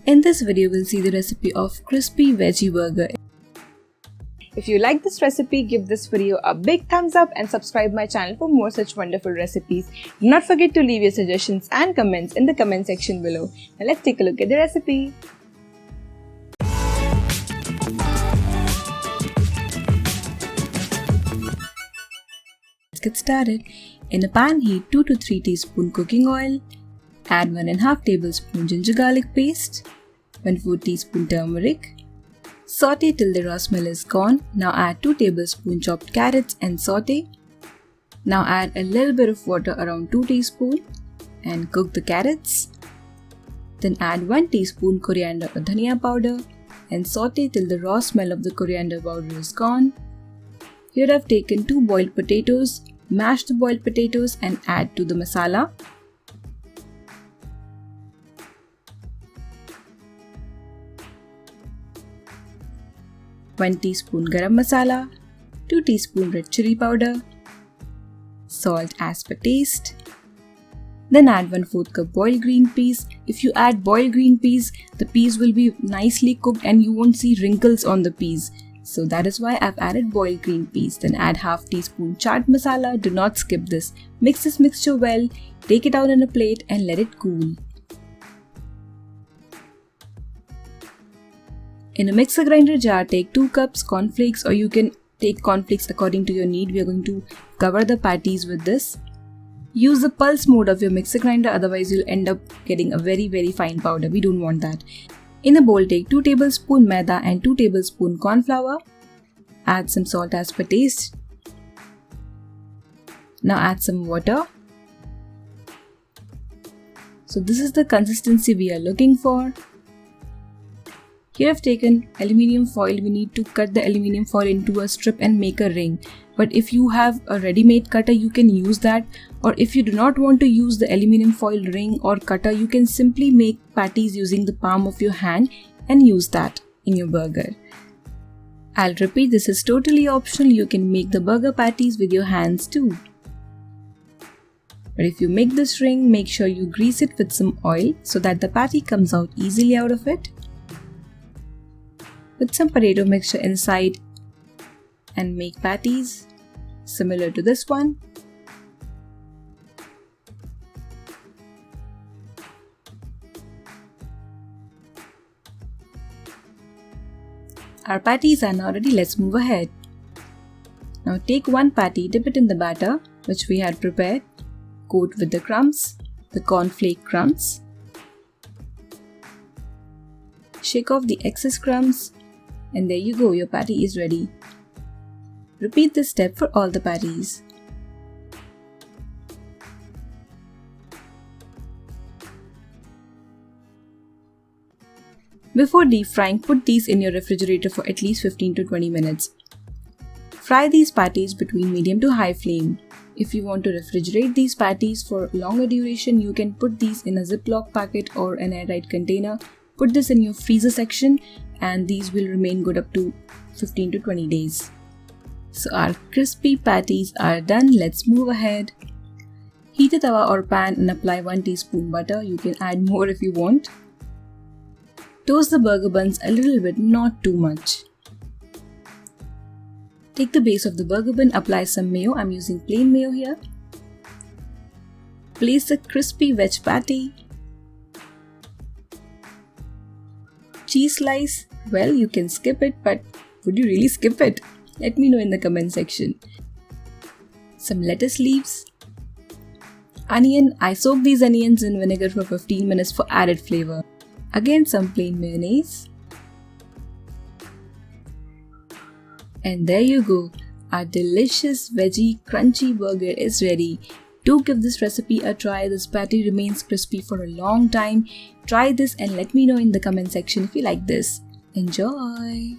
In this video, we'll see the recipe of crispy veggie burger. If you like this recipe, give this video a big thumbs up and subscribe my channel for more such wonderful recipes. Do not forget to leave your suggestions and comments in the comment section below. Now let's take a look at the recipe. Let's get started. In a pan, heat 2 to 3 teaspoons cooking oil. Add 1.5 tablespoon ginger garlic paste, 1/4 teaspoon turmeric. Saute till the raw smell is gone. Now add 2 tablespoons chopped carrots and saute. Now add a little bit of water around 2 teaspoons and cook the carrots. Then add 1 teaspoon coriander or dhania powder and saute till the raw smell of the coriander powder is gone. Here I've taken 2 boiled potatoes. Mash the boiled potatoes and add to the masala. 1 teaspoon garam masala, 2 teaspoon red chili powder, salt as per taste. Then add 1/4 cup boiled green peas. If you add boiled green peas, the peas will be nicely cooked and you won't see wrinkles on the peas. So that is why I've added boiled green peas. Then add 1/2 teaspoon chaat masala. Do not skip this. Mix this mixture well, take it out in a plate and let it cool. In a mixer grinder jar, take 2 cups cornflakes, or you can take cornflakes according to your need. We are going to cover the patties with this. Use the pulse mode of your mixer grinder, otherwise you'll end up getting a very fine powder. We don't want that. In a bowl, take 2 tablespoon maida and 2 tablespoon corn flour. Add some salt as per taste. Now add some water. So this is the consistency we are looking for. Here I've taken aluminium foil. We need to cut the aluminium foil into a strip and make a ring. But if you have a ready-made cutter, you can use that. Or if you do not want to use the aluminium foil ring or cutter, you can simply make patties using the palm of your hand and use that in your burger. I'll repeat, this is totally optional. You can make the burger patties with your hands too. But if you make this ring, make sure you grease it with some oil so that the patty comes out easily out of it. Put some potato mixture inside and make patties similar to this one. Our patties are now ready. Let's move ahead. Now take one patty, dip it in the batter which we had prepared, coat with the crumbs, the cornflake crumbs. Shake off the excess crumbs. And there you go, your patty is ready. Repeat this step for all the patties. Before deep frying, put these in your refrigerator for at least 15 to 20 minutes. Fry these patties between medium to high flame. If you want to refrigerate these patties for longer duration, you can put these in a Ziploc packet or an airtight container. Put this in your freezer section and these will remain good up to 15 to 20 days. So our crispy patties are done. Let's move ahead. Heat a tawa or pan and apply 1 teaspoon butter. You can add more if you want. Toast the burger buns a little bit, not too much. Take the base of the burger bun, apply some mayo. I'm using plain mayo here. Place the crispy veg patty. Cheese slice, well, you can skip it, but would you really skip it? Let me know in the comment section. Some lettuce leaves. Onion, I soak these onions in vinegar for 15 minutes for added flavor. Again, some plain mayonnaise. And there you go, our delicious veggie crunchy burger is ready. Do give this recipe a try. This patty remains crispy for a long time. Try this and let me know in the comment section if you like this. Enjoy!